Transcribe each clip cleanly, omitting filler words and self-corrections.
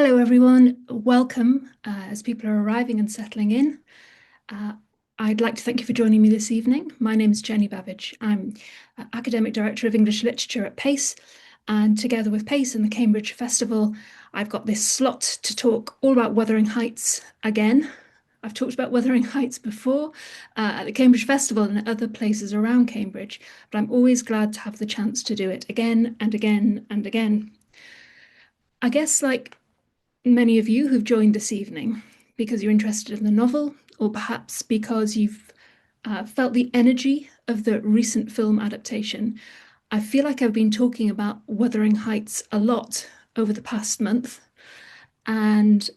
Hello, everyone. Welcome as people are arriving and settling in. Uh, I'd like to thank you for joining me this evening. My name is Jenny Bavidge. I'm Academic Director of English Literature at PACE, and together with PACE and the Cambridge Festival, I've got this slot to talk all about Wuthering Heights again. I've talked about Wuthering Heights before at the Cambridge Festival and at other places around Cambridge, but I'm always glad to have the chance to do it again and again and again. I guess, like many of you who've joined this evening because you're interested in the novel, or perhaps because you've felt the energy of the recent film adaptation. I feel like I've been talking about Wuthering Heights a lot over the past month, and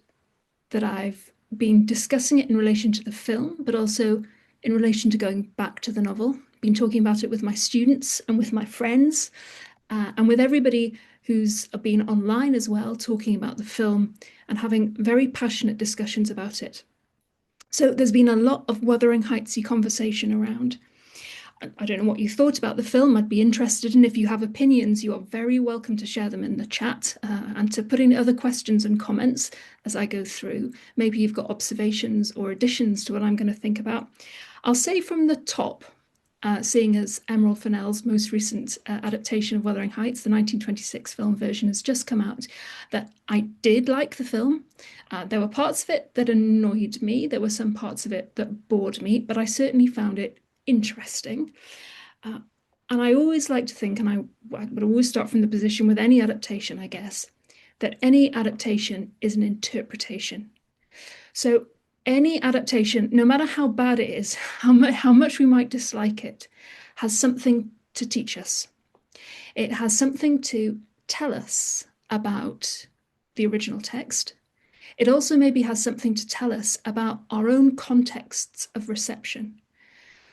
that I've been discussing it in relation to the film, but also in relation to going back to the novel. Been talking about it with my students and with my friends, and with everybody who's been online as well, talking about the film and having very passionate discussions about it. So there's been a lot of Wuthering Heightsy conversation around. I don't know what you thought about the film. I'd be interested in if you have opinions, you are very welcome to share them in the chat and to put in other questions and comments as I go through. Maybe you've got observations or additions to what I'm going to think about. I'll say from the top, seeing as Emerald Fennell's most recent adaptation of Wuthering Heights, the 1926 film version, has just come out, that I did like the film. There were parts of it that annoyed me. There were some parts of it that bored me, but I certainly found it interesting. And I always like to think, and I would always start from the position with any adaptation, I guess, that any adaptation is an interpretation. So any adaptation, no matter how bad it is, how much we might dislike it, has something to teach us. It has something to tell us about the original text. It also maybe has something to tell us about our own contexts of reception.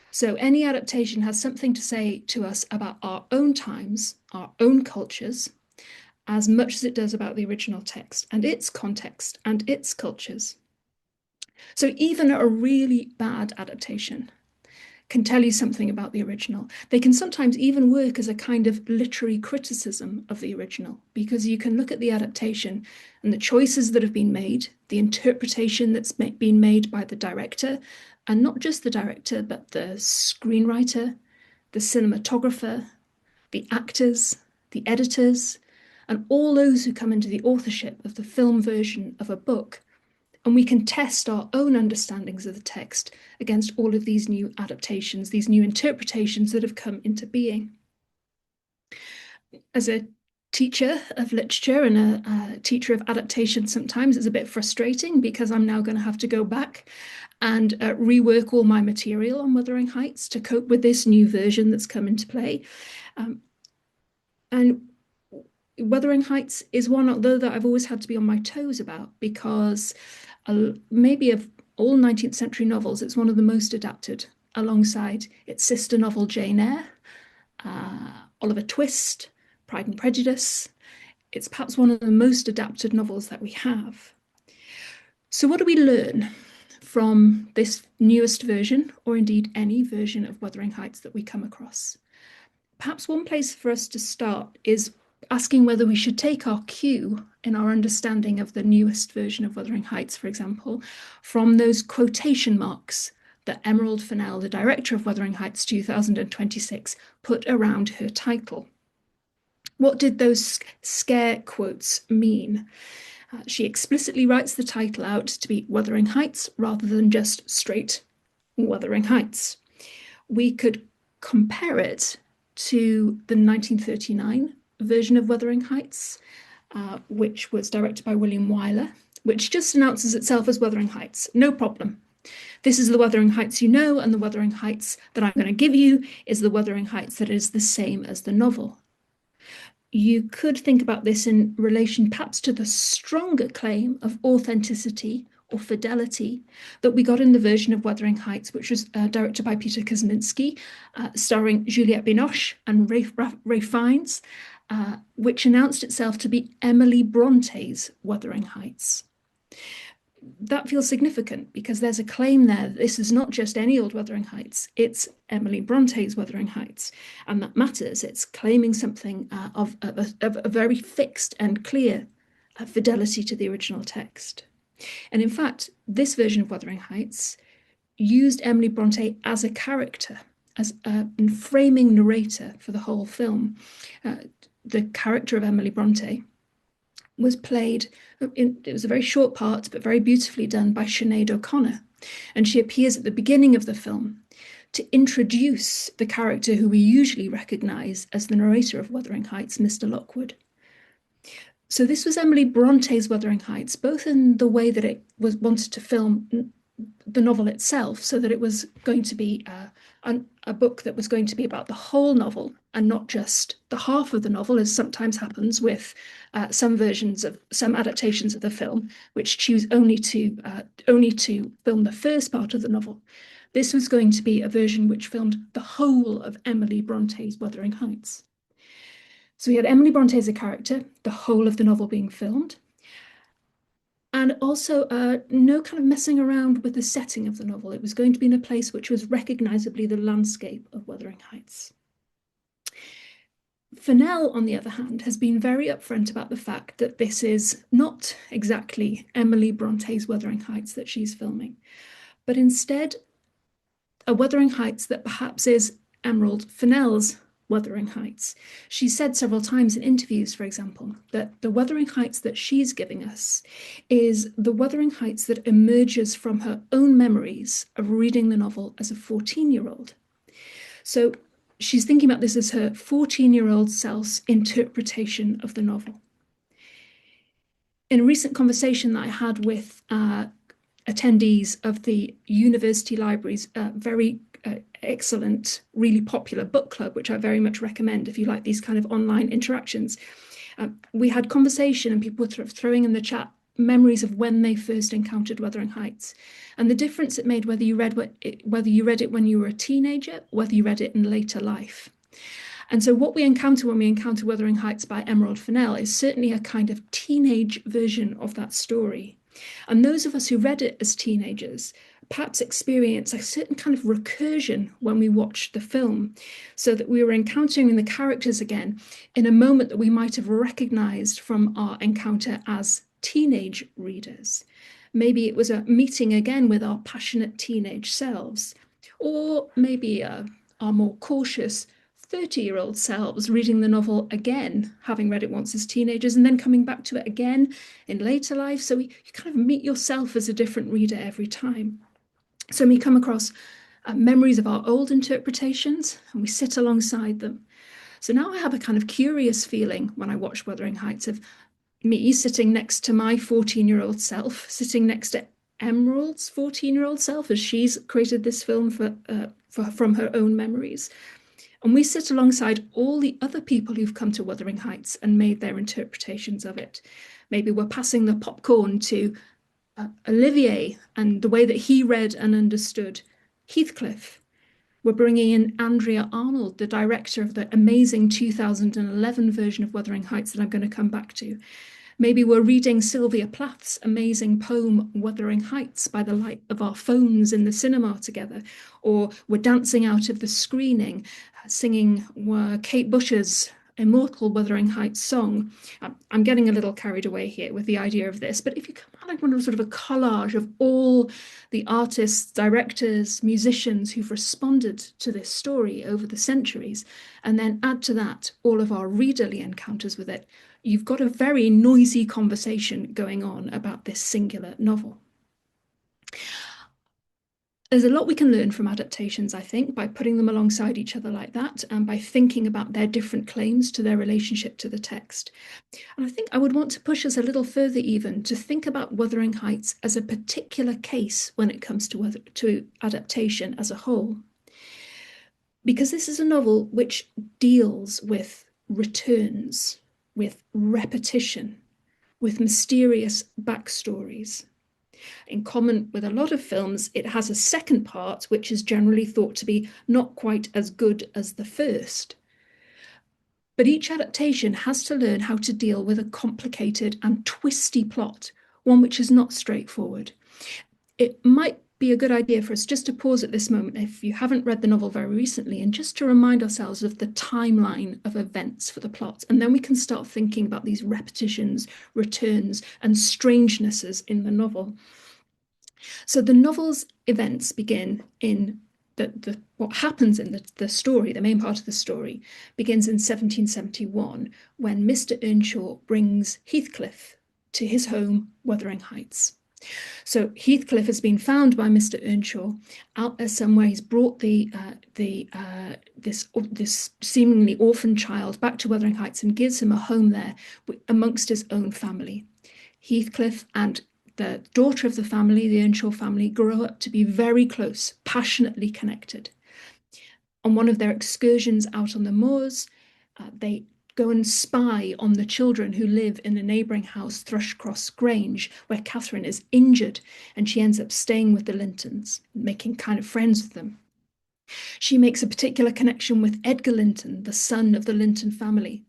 So any adaptation has something to say to us about our own times, our own cultures, as much as it does about the original text and its context and its cultures. So even a really bad adaptation can tell you something about the original. They can sometimes even work as a kind of literary criticism of the original, because you can look at the adaptation and the choices that have been made, the interpretation that's been made by the director, and not just the director, but the screenwriter, the cinematographer, the actors, the editors, and all those who come into the authorship of the film version of a book. And we can test our own understandings of the text against all of these new adaptations, these new interpretations that have come into being. As a teacher of literature and a teacher of adaptation, sometimes it's a bit frustrating because I'm now going to have to go back and rework all my material on Wuthering Heights to cope with this new version that's come into play. And Wuthering Heights is one, although, that I've always had to be on my toes about, because maybe of all 19th century novels, it's one of the most adapted, alongside its sister novel Jane Eyre, Oliver Twist, Pride and Prejudice. It's perhaps one of the most adapted novels that we have. So what do we learn from this newest version, or indeed any version of Wuthering Heights that we come across? Perhaps one place for us to start is asking whether we should take our cue in our understanding of the newest version of Wuthering Heights, for example, from those quotation marks that Emerald Fennell, the director of Wuthering Heights 2026, put around her title. What did those scare quotes mean? She explicitly writes the title out to be Wuthering Heights rather than just straight Wuthering Heights. We could compare it to the 1939 version of Wuthering Heights, which was directed by William Wyler, which just announces itself as Wuthering Heights. No problem. This is the Wuthering Heights you know, and the Wuthering Heights that I'm going to give you is the Wuthering Heights that is the same as the novel. You could think about this in relation perhaps to the stronger claim of authenticity or fidelity that we got in the version of Wuthering Heights, which was directed by Peter Kuzminski, starring Juliette Binoche and Ralph Fiennes, which announced itself to be Emily Bronte's Wuthering Heights. That feels significant because there's a claim there that this is not just any old Wuthering Heights, it's Emily Bronte's Wuthering Heights, and that matters. It's claiming something of a very fixed and clear fidelity to the original text. And in fact, this version of Wuthering Heights used Emily Brontë as a character, as a framing narrator for the whole film. The character of Emily Brontë was played, it was a very short part, but very beautifully done by Sinead O'Connor. And she appears at the beginning of the film to introduce the character who we usually recognise as the narrator of Wuthering Heights, Mr. Lockwood. So this was Emily Bronte's Wuthering Heights, both in the way that it was wanted to film the novel itself, so that it was going to be a book that was going to be about the whole novel and not just the half of the novel, as sometimes happens with some adaptations of the film, which choose only to film the first part of the novel. This was going to be a version which filmed the whole of Emily Bronte's Wuthering Heights. So we had Emily Brontë as a character, the whole of the novel being filmed, and also no kind of messing around with the setting of the novel. It was going to be in a place which was recognisably the landscape of Wuthering Heights. Fennell, on the other hand, has been very upfront about the fact that this is not exactly Emily Bronte's Wuthering Heights that she's filming, but instead a Wuthering Heights that perhaps is Emerald Fennell's Wuthering Heights. She said several times in interviews, for example, that the Wuthering Heights that she's giving us is the Wuthering Heights that emerges from her own memories of reading the novel as a 14-year-old. So she's thinking about this as her 14-year-old self's interpretation of the novel. In a recent conversation that I had with attendees of the university library's very excellent, really popular book club, which I very much recommend if you like these kind of online interactions. We had conversation and people were throwing in the chat memories of when they first encountered Wuthering Heights and the difference it made whether you read it when you were a teenager, whether you read it in later life. And so what we encounter when we encounter Wuthering Heights by Emerald Fennell is certainly a kind of teenage version of that story. And those of us who read it as teenagers perhaps experience a certain kind of recursion when we watched the film, so that we were encountering the characters again in a moment that we might have recognized from our encounter as teenage readers. Maybe it was a meeting again with our passionate teenage selves, or maybe our more cautious 30-year-old selves reading the novel again, having read it once as teenagers and then coming back to it again in later life. So you kind of meet yourself as a different reader every time. So we come across memories of our old interpretations and we sit alongside them. So now I have a kind of curious feeling when I watch Wuthering Heights of me sitting next to my 14-year-old self, sitting next to Emerald's 14-year-old self as she's created this film from her own memories. And we sit alongside all the other people who've come to Wuthering Heights and made their interpretations of it. Maybe we're passing the popcorn to Olivier and the way that he read and understood Heathcliff. We're bringing in Andrea Arnold, the director of the amazing 2011 version of Wuthering Heights that I'm going to come back to. Maybe we're reading Sylvia Plath's amazing poem, Wuthering Heights, by the light of our phones in the cinema together. Or we're dancing out of the screening, singing Kate Bush's immortal Wuthering Heights song. I'm getting a little carried away here with the idea of this, but if you come out like sort of a collage of all the artists, directors, musicians who've responded to this story over the centuries, and then add to that all of our readerly encounters with it, you've got a very noisy conversation going on about this singular novel. There's a lot we can learn from adaptations, I think, by putting them alongside each other like that and by thinking about their different claims to their relationship to the text. And I think I would want to push us a little further even to think about Wuthering Heights as a particular case when it comes to adaptation as a whole. Because this is a novel which deals with returns, with repetition, with mysterious backstories. In common with a lot of films, it has a second part, which is generally thought to be not quite as good as the first. But each adaptation has to learn how to deal with a complicated and twisty plot, one which is not straightforward. It might be a good idea for us just to pause at this moment, if you haven't read the novel very recently, and just to remind ourselves of the timeline of events for the plot. And then we can start thinking about these repetitions, returns, and strangenesses in the novel. So the novel's events begin in what happens in the story, the main part of the story, begins in 1771 when Mr. Earnshaw brings Heathcliff to his home, Wuthering Heights. So Heathcliff has been found by Mr. Earnshaw out there somewhere. He's brought this seemingly orphan child back to Wuthering Heights and gives him a home there amongst his own family. Heathcliff and the daughter of the family, the Earnshaw family, grow up to be very close, passionately connected. On one of their excursions out on the moors, they go and spy on the children who live in a neighbouring house, Thrushcross Grange, where Catherine is injured, and she ends up staying with the Lintons, making kind of friends with them. She makes a particular connection with Edgar Linton, the son of the Linton family,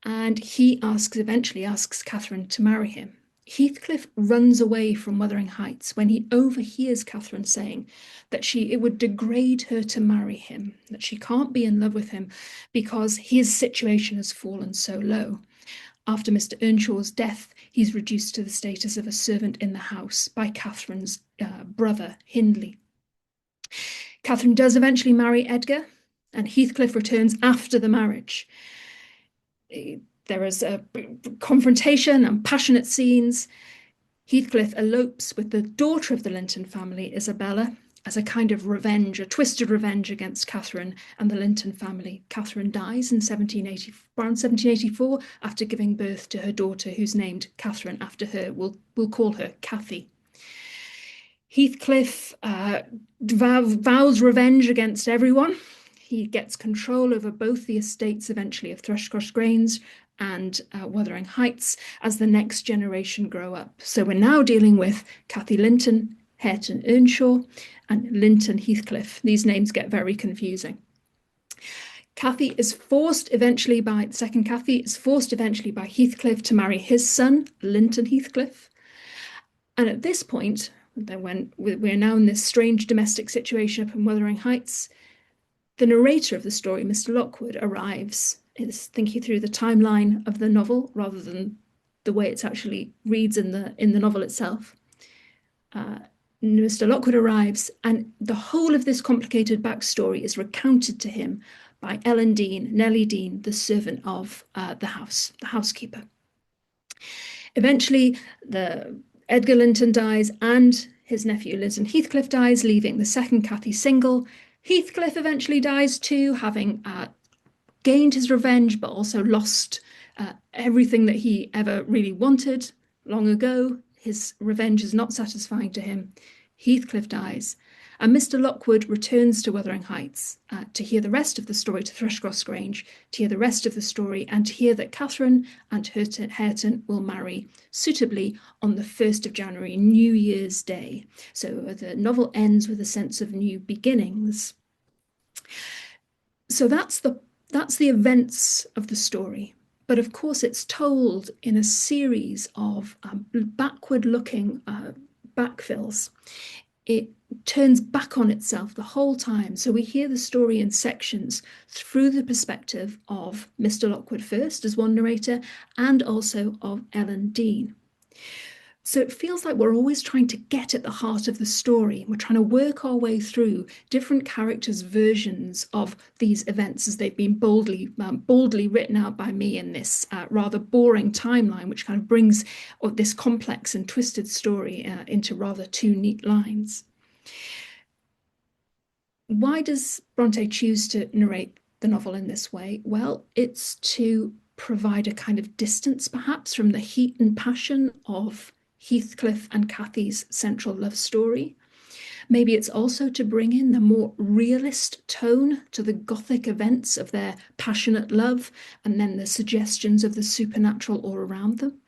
and he eventually asks Catherine to marry him. Heathcliff runs away from Wuthering Heights when he overhears Catherine saying that it would degrade her to marry him, that she can't be in love with him because his situation has fallen so low. After Mr. Earnshaw's death, he's reduced to the status of a servant in the house by Catherine's brother, Hindley. Catherine does eventually marry Edgar, and Heathcliff returns after the marriage. There is a confrontation and passionate scenes. Heathcliff elopes with the daughter of the Linton family, Isabella, as a kind of revenge, a twisted revenge against Catherine and the Linton family. Catherine dies in around 1784 after giving birth to her daughter, who's named Catherine after her. We'll call her Cathy. Heathcliff vows revenge against everyone. He gets control over both the estates eventually of Thrushcross Grange and Wuthering Heights as the next generation grow up. So we're now dealing with Cathy Linton, Hareton Earnshaw, and Linton Heathcliff. These names get very confusing. Cathy is forced eventually by Heathcliff to marry his son, Linton Heathcliff. And at this point, when we're now in this strange domestic situation up in Wuthering Heights, the narrator of the story, Mr. Lockwood, arrives. Is thinking through the timeline of the novel rather than the way it actually reads in the novel itself. Mr. Lockwood arrives, and the whole of this complicated backstory is recounted to him by Nellie Dean, the servant of the housekeeper. Eventually, Edgar Linton dies, and his nephew Linton Heathcliff dies, leaving the second Cathy single. Heathcliff eventually dies too, having gained his revenge, but also lost everything that he ever really wanted long ago. His revenge is not satisfying to him. Heathcliff dies, and Mr. Lockwood returns to Wuthering Heights to hear the rest of the story, to Thrushcross Grange, to hear the rest of the story, and to hear that Catherine and Hareton will marry suitably on the 1st of January, New Year's Day. So the novel ends with a sense of new beginnings. So that's the events of the story. But of course, it's told in a series of backward-looking backfills. It turns back on itself the whole time. So we hear the story in sections through the perspective of Mr. Lockwood first as one narrator, and also of Ellen Dean. So it feels like we're always trying to get at the heart of the story. We're trying to work our way through different characters' versions of these events as they've been boldly written out by me in this rather boring timeline, which kind of brings this complex and twisted story into rather two neat lines. Why does Brontë choose to narrate the novel in this way? Well, it's to provide a kind of distance, perhaps, from the heat and passion of Heathcliff and Cathy's central love story. Maybe it's also to bring in the more realist tone to the Gothic events of their passionate love and then the suggestions of the supernatural all around them.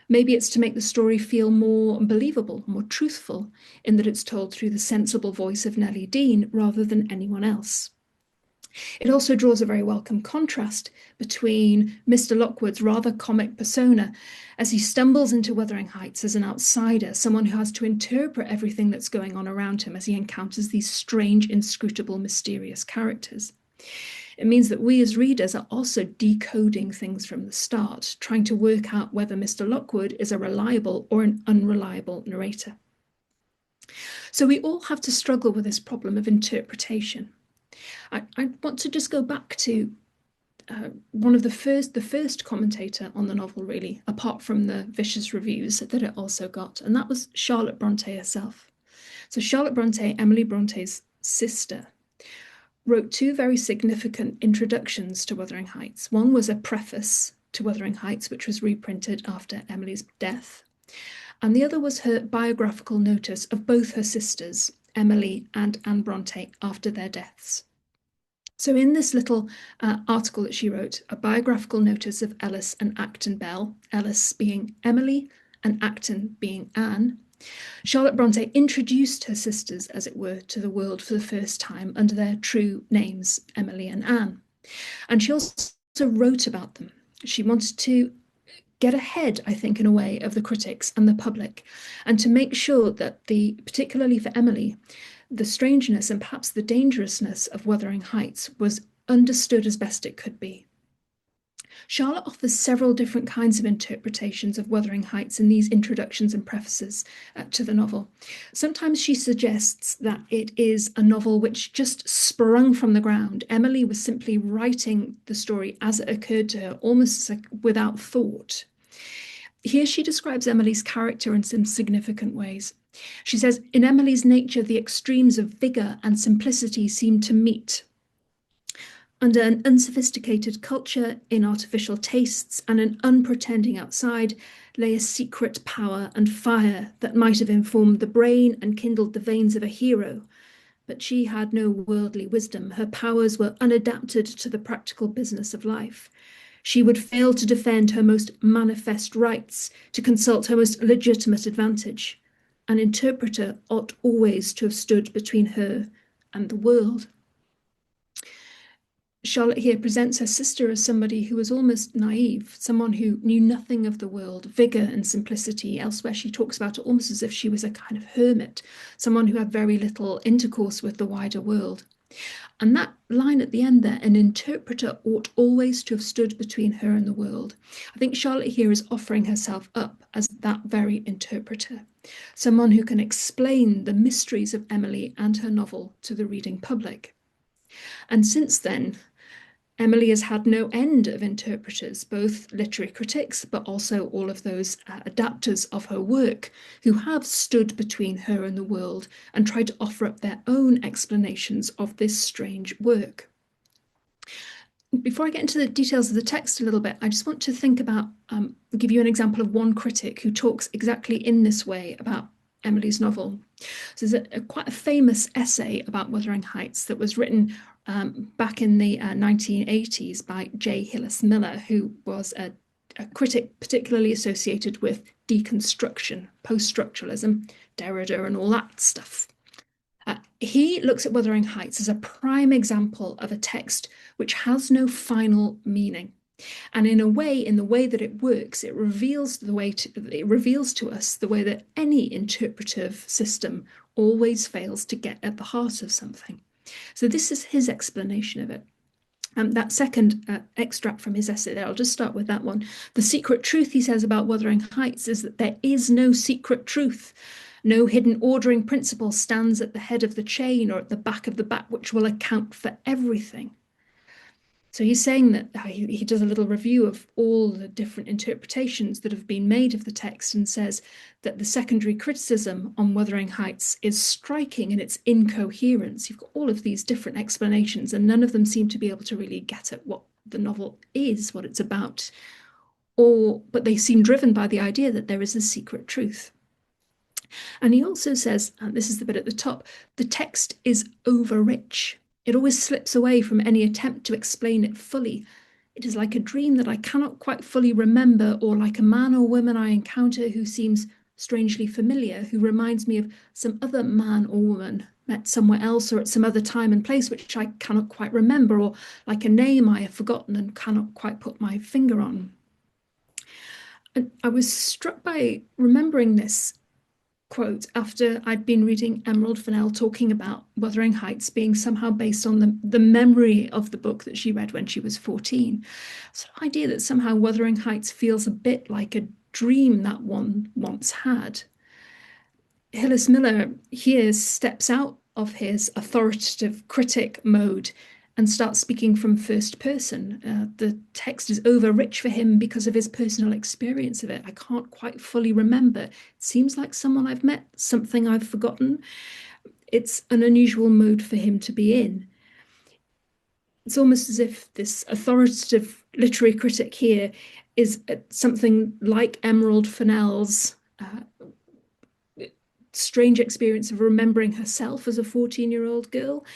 Maybe it's to make the story feel more believable, more truthful, in that it's told through the sensible voice of Nellie Dean rather than anyone else. It also draws a very welcome contrast between Mr. Lockwood's rather comic persona as he stumbles into Wuthering Heights as an outsider, someone who has to interpret everything that's going on around him as he encounters these strange, inscrutable, mysterious characters. It means that we as readers are also decoding things from the start, trying to work out whether Mr. Lockwood is a reliable or an unreliable narrator. So we all have to struggle with this problem of interpretation. I want to just go back to one of the first commentator on the novel, really, apart from the vicious reviews that it also got, and that was Charlotte Brontë herself. So Charlotte Brontë, Emily Bronte's sister, wrote two very significant introductions to Wuthering Heights. One was a preface to Wuthering Heights, which was reprinted after Emily's death, and the other was her biographical notice of both her sisters, Emily and Anne Brontë, after their deaths. So in this little article that she wrote, a biographical notice of Ellis and Acton Bell, Ellis being Emily and Acton being Anne, Charlotte Brontë introduced her sisters, as it were, to the world for the first time under their true names, Emily and Anne. And she also wrote about them. She wanted to get ahead, I think, in a way, of the critics and the public, and to make sure that particularly for Emily, the strangeness and perhaps the dangerousness of Wuthering Heights was understood as best it could be. Charlotte offers several different kinds of interpretations of Wuthering Heights in these introductions and prefaces to the novel. Sometimes she suggests that it is a novel which just sprung from the ground. Emily was simply writing the story as it occurred to her, almost like without thought. Here she describes Emily's character in some significant ways. She says, in Emily's nature, the extremes of vigour and simplicity seem to meet. Under an unsophisticated culture, in artificial tastes, and an unpretending outside, lay a secret power and fire that might have informed the brain and kindled the veins of a hero. But she had no worldly wisdom. Her powers were unadapted to the practical business of life. She would fail to defend her most manifest rights, to consult her most legitimate advantage. An interpreter ought always to have stood between her and the world. Charlotte here presents her sister as somebody who was almost naive, someone who knew nothing of the world, vigour and simplicity. Elsewhere, she talks about it almost as if she was a kind of hermit, someone who had very little intercourse with the wider world. And that line at the end there, an interpreter ought always to have stood between her and the world. I think Charlotte here is offering herself up as that very interpreter, someone who can explain the mysteries of Emily and her novel to the reading public. And since then, Emily has had no end of interpreters, both literary critics, but also all of those adapters of her work who have stood between her and the world and tried to offer up their own explanations of this strange work. Before I get into the details of the text a little bit, I just want to think about, give you an example of one critic who talks exactly in this way about Emily's novel. So there's quite a famous essay about Wuthering Heights that was written back in the 1980s by J. Hillis Miller, who was a critic particularly associated with deconstruction, post-structuralism, Derrida and all that stuff. He looks at Wuthering Heights as a prime example of a text which has no final meaning. And in a way, in the way that it works, it reveals to us the way that any interpretive system always fails to get at the heart of something. So this is his explanation of it. That second extract from his essay there, I'll just start with that one. The secret truth, he says about Wuthering Heights, is that there is no secret truth. No hidden ordering principle stands at the head of the chain or at the back of the bat, which will account for everything. So he's saying that he does a little review of all the different interpretations that have been made of the text and says that the secondary criticism on Wuthering Heights is striking in its incoherence. You've got all of these different explanations and none of them seem to be able to really get at what the novel is, what it's about, but they seem driven by the idea that there is a secret truth. And he also says, and this is the bit at the top, the text is over-rich. It always slips away from any attempt to explain it fully. It is like a dream that I cannot quite fully remember, or like a man or woman I encounter who seems strangely familiar, who reminds me of some other man or woman met somewhere else or at some other time and place which I cannot quite remember, or like a name I have forgotten and cannot quite put my finger on. And I was struck by remembering this quote after I'd been reading Emerald Fennell talking about Wuthering Heights being somehow based on the memory of the book that she read when she was 14. So the idea that somehow Wuthering Heights feels a bit like a dream that one once had. Hillis Miller here steps out of his authoritative critic mode and starts speaking from first person. The text is over-rich for him because of his personal experience of it. I can't quite fully remember. It seems like someone I've met, something I've forgotten. It's an unusual mode for him to be in. It's almost as if this authoritative literary critic here is something like Emerald Fennell's strange experience of remembering herself as a 14-year-old girl.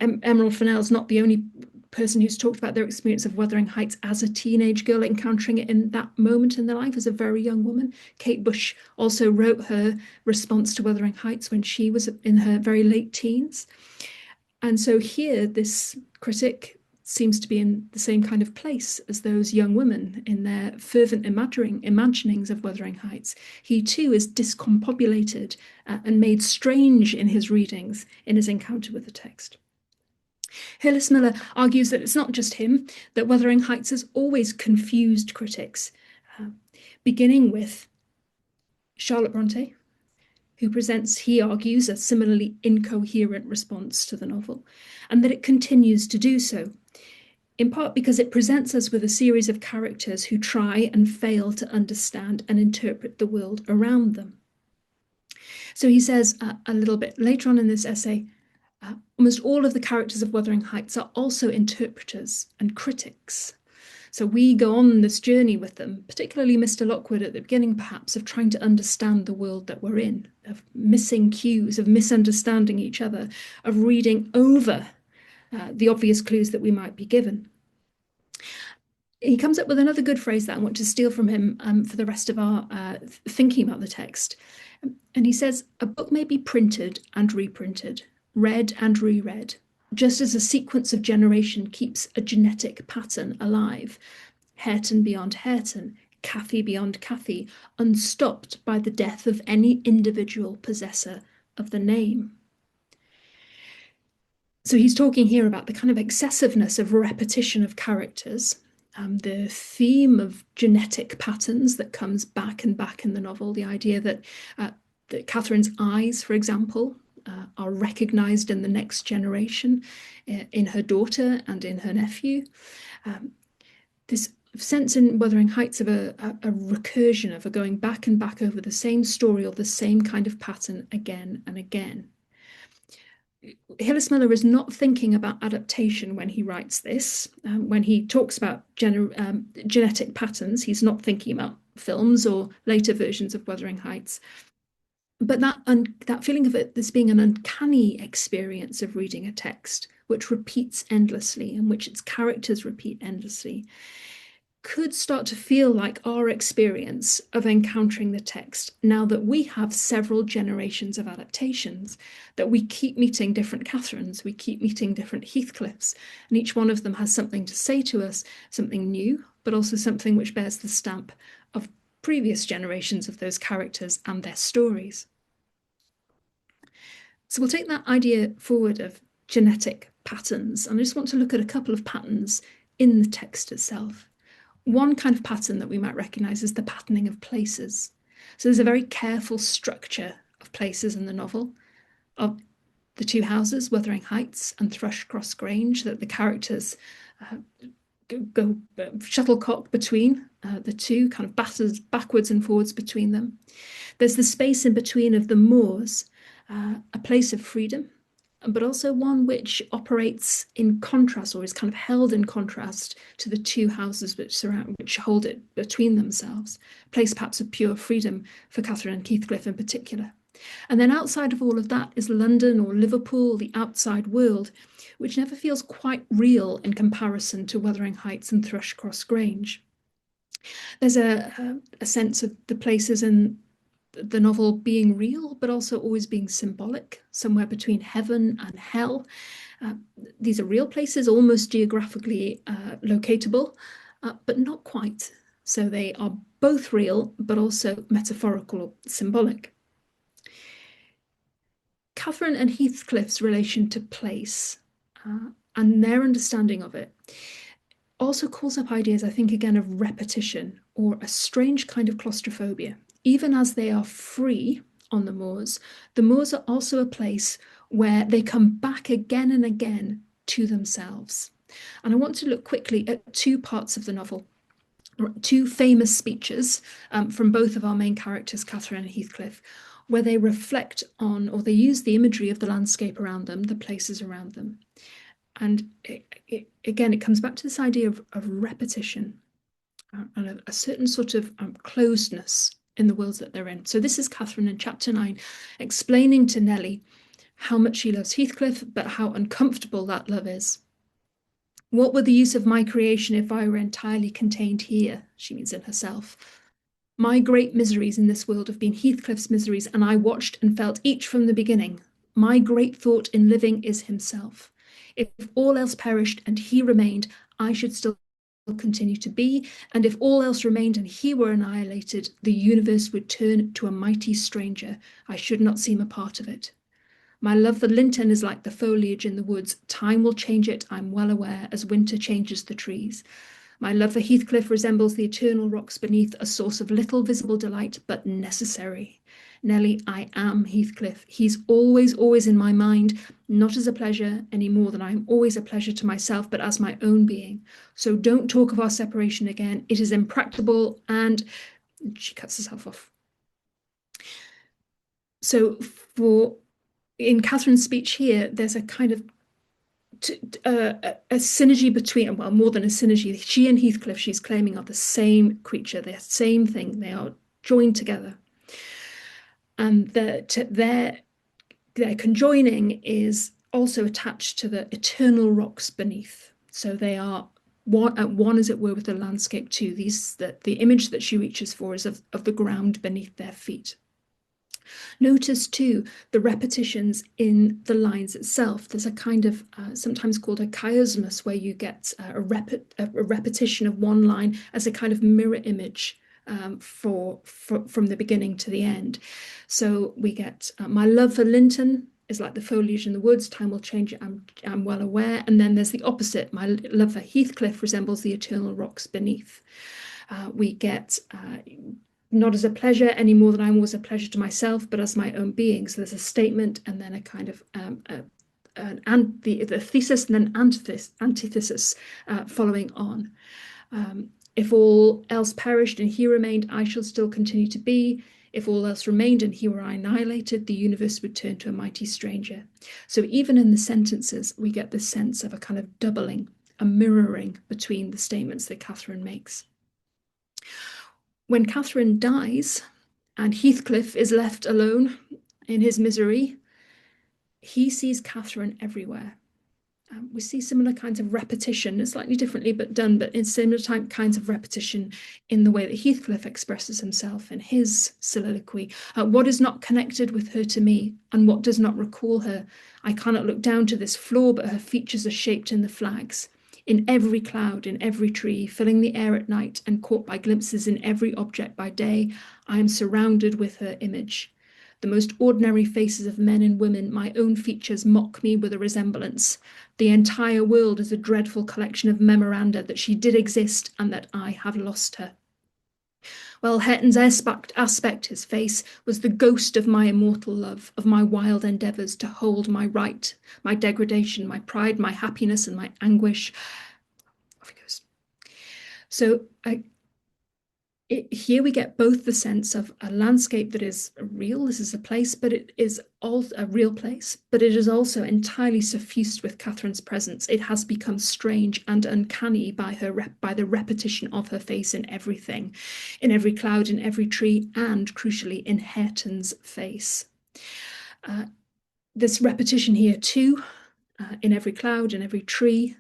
Emerald Fennell is not the only person who's talked about their experience of Wuthering Heights as a teenage girl, encountering it in that moment in their life as a very young woman. Kate Bush also wrote her response to Wuthering Heights when she was in her very late teens. And so here, this critic seems to be in the same kind of place as those young women in their fervent imaginings of Wuthering Heights. He too is discombobulated and made strange in his readings in his encounter with the text. Hillis Miller argues that it's not just him, that Wuthering Heights has always confused critics, beginning with Charlotte Brontë, who presents, he argues, a similarly incoherent response to the novel, and that it continues to do so, in part because it presents us with a series of characters who try and fail to understand and interpret the world around them. So he says a little bit later on in this essay, almost all of the characters of Wuthering Heights are also interpreters and critics. So we go on this journey with them, particularly Mr. Lockwood at the beginning, perhaps, of trying to understand the world that we're in, of missing cues, of misunderstanding each other, of reading over the obvious clues that we might be given. He comes up with another good phrase that I want to steal from him for the rest of our thinking about the text. And he says, a book may be printed and reprinted, read and reread, just as a sequence of generation keeps a genetic pattern alive. Hareton beyond Hareton, Cathy beyond Cathy, unstopped by the death of any individual possessor of the name. So he's talking here about the kind of excessiveness of repetition of characters, the theme of genetic patterns that comes back and back in the novel, the idea that Catherine's eyes, for example, are recognized in the next generation, in her daughter and in her nephew. This sense in Wuthering Heights of a recursion, of a going back and back over the same story or the same kind of pattern again and again. Hillis Miller is not thinking about adaptation when he writes this. When he talks about genetic patterns, he's not thinking about films or later versions of Wuthering Heights. But that feeling of it, this being an uncanny experience of reading a text which repeats endlessly and which its characters repeat endlessly, could start to feel like our experience of encountering the text now that we have several generations of adaptations, that we keep meeting different Catherines, we keep meeting different Heathcliffs, and each one of them has something to say to us, something new, but also something which bears the stamp of previous generations of those characters and their stories. So we'll take that idea forward of genetic patterns, and I just want to look at a couple of patterns in the text itself. One kind of pattern that we might recognize is the patterning of places. So there's a very careful structure of places in the novel, of the two houses, Wuthering Heights and Thrushcross Grange, that the characters go shuttlecock between the two, kind of batters backwards and forwards between them. There's the space in between of the moors, a place of freedom, but also one which operates in contrast, or is kind of held in contrast to the two houses which hold it between themselves, a place perhaps of pure freedom for Catherine and Heathcliff in particular. And then outside of all of that is London or Liverpool, the outside world, which never feels quite real in comparison to Wuthering Heights and Thrushcross Grange. There's a sense of the places in the novel being real, but also always being symbolic, somewhere between heaven and hell. These are real places, almost geographically locatable, but not quite. So they are both real, but also metaphorical or symbolic. Catherine and Heathcliff's relation to place and their understanding of it also calls up ideas, I think, again, of repetition or a strange kind of claustrophobia. Even as they are free on the moors are also a place where they come back again and again to themselves. And I want to look quickly at two parts of the novel, two famous speeches from both of our main characters, Catherine and Heathcliff, where they reflect on, or they use the imagery of the landscape around them, the places around them. And again, it comes back to this idea of repetition and a certain sort of closedness in the worlds that they're in. So this is Catherine in chapter 9, explaining to Nellie how much she loves Heathcliff, but how uncomfortable that love is. What were the use of my creation if I were entirely contained here? She means in herself. My great miseries in this world have been Heathcliff's miseries, and I watched and felt each from the beginning. My great thought in living is himself. If all else perished and he remained, I should still continue to be, and if all else remained and he were annihilated, the universe would turn to a mighty stranger. I should not seem a part of it. My love for Linton is like the foliage in the woods. Time will change it, I'm well aware, as winter changes the trees. My love for Heathcliff resembles the eternal rocks beneath, a source of little visible delight, but necessary. Nellie, I am Heathcliff. He's always, always in my mind, not as a pleasure any more than I am always a pleasure to myself, but as my own being. So don't talk of our separation again. It is impracticable, and she cuts herself off. So in Catherine's speech here, there's a kind of a synergy between, well, more than a synergy. She and Heathcliff, she's claiming, are the same creature, the same thing. They are joined together. And their conjoining is also attached to the eternal rocks beneath. So they are one, as it were, with the landscape too. The image that she reaches for is of the ground beneath their feet. Notice too the repetitions in the lines itself. There's a kind of sometimes called a chiasmus, where you get a repetition of one line as a kind of mirror image from the beginning to the end. So we get my love for Linton is like the foliage in the woods. Time will change it, I'm well aware. And then there's the opposite. My love for Heathcliff resembles the eternal rocks beneath. We get not as a pleasure any more than I'm always a pleasure to myself, but as my own being. So there's a statement and then a kind of and the thesis and then antithesis following on. If all else perished and he remained, I shall still continue to be. If all else remained and he were annihilated, the universe would turn to a mighty stranger. So even in the sentences, we get this sense of a kind of doubling, a mirroring between the statements that Catherine makes. When Catherine dies and Heathcliff is left alone in his misery, he sees Catherine everywhere. We see similar kinds of repetition, slightly differently but in similar kinds of repetition in the way that Heathcliff expresses himself in his soliloquy. What is not connected with her to me, and what does not recall her? I cannot look down to this floor, but her features are shaped in the flags. In every cloud, in every tree, filling the air at night, and caught by glimpses in every object by day, I am surrounded with her image. The most ordinary faces of men and women, my own features mock me with a resemblance. The entire world is a dreadful collection of memoranda that she did exist and that I have lost her. Well, Hareton's aspect, his face, was the ghost of my immortal love, of my wild endeavours to hold my right, my degradation, my pride, my happiness, and my anguish. Off he goes. So here we get both the sense of a landscape that is real. This is a place, but it is all a real place, but it is also entirely suffused with Catherine's presence. It has become strange and uncanny by the repetition of her face in everything, in every cloud, in every tree, and crucially in Hareton's face. This repetition here too, in every cloud, in every tree,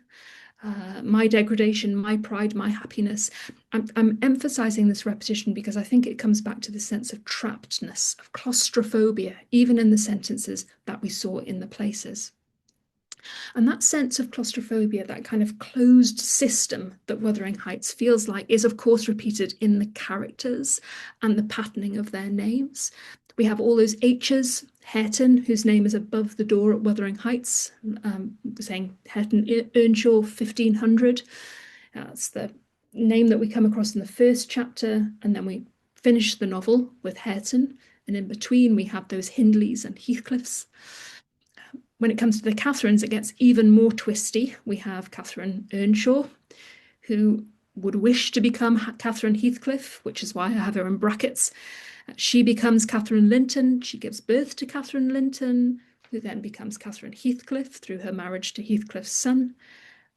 my degradation, my pride, my happiness. I'm emphasizing this repetition because I think it comes back to the sense of trappedness, of claustrophobia, even in the sentences that we saw in the places. And that sense of claustrophobia, that kind of closed system that Wuthering Heights feels like, is of course repeated in the characters and the patterning of their names. We have all those H's, Hareton, whose name is above the door at Wuthering Heights, saying Hareton Earnshaw 1500. That's the name that we come across in the first chapter, and then we finish the novel with Hareton, and in between we have those Hindleys and Heathcliffs. When it comes to the Catherines, it gets even more twisty. We have Catherine Earnshaw, who would wish to become Catherine Heathcliff, which is why I have her in brackets. She becomes Catherine Linton. She gives birth to Catherine Linton, who then becomes Catherine Heathcliff through her marriage to Heathcliff's son.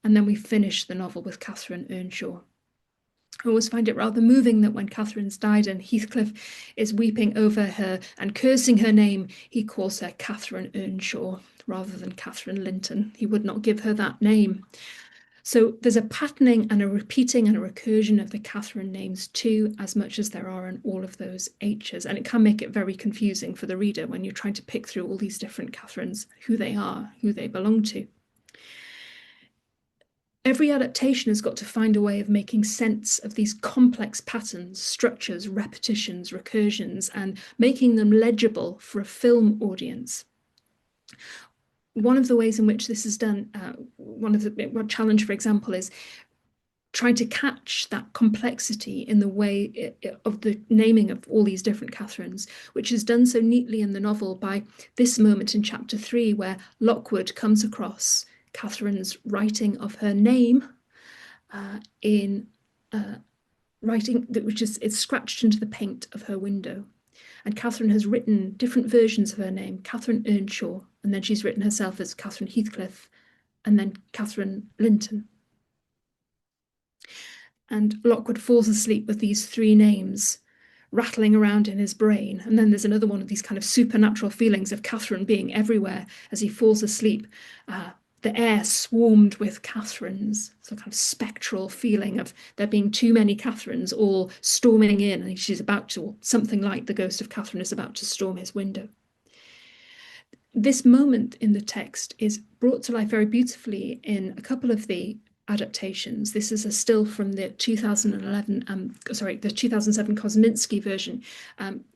And then we finish the novel with Catherine Earnshaw. I always find it rather moving that when Catherine's died and Heathcliff is weeping over her and cursing her name, he calls her Catherine Earnshaw rather than Catherine Linton. He would not give her that name. So there's a patterning and a repeating and a recursion of the Catherine names too, as much as there are in all of those H's. And it can make it very confusing for the reader when you're trying to pick through all these different Catherines, who they are, who they belong to. Every adaptation has got to find a way of making sense of these complex patterns, structures, repetitions, recursions, and making them legible for a film audience. One of the ways in which this is done, one challenge, for example, is trying to catch that complexity in the way of the naming of all these different Catherines, which is done so neatly in the novel by this moment in chapter 3, where Lockwood comes across Catherine's writing of her name in writing which is scratched into the paint of her window. And Catherine has written different versions of her name, Catherine Earnshaw, and then she's written herself as Catherine Heathcliff, and then Catherine Linton. And Lockwood falls asleep with these three names rattling around in his brain. And then there's another one of these kind of supernatural feelings of Catherine being everywhere as he falls asleep. The air swarmed with Catherines, so kind of spectral feeling of there being too many Catherines all storming in, and she's about to, or something like the ghost of Catherine is about to storm his window. This moment in the text is brought to life very beautifully in a couple of the adaptations. This is a still from the 2007 Kosminski version,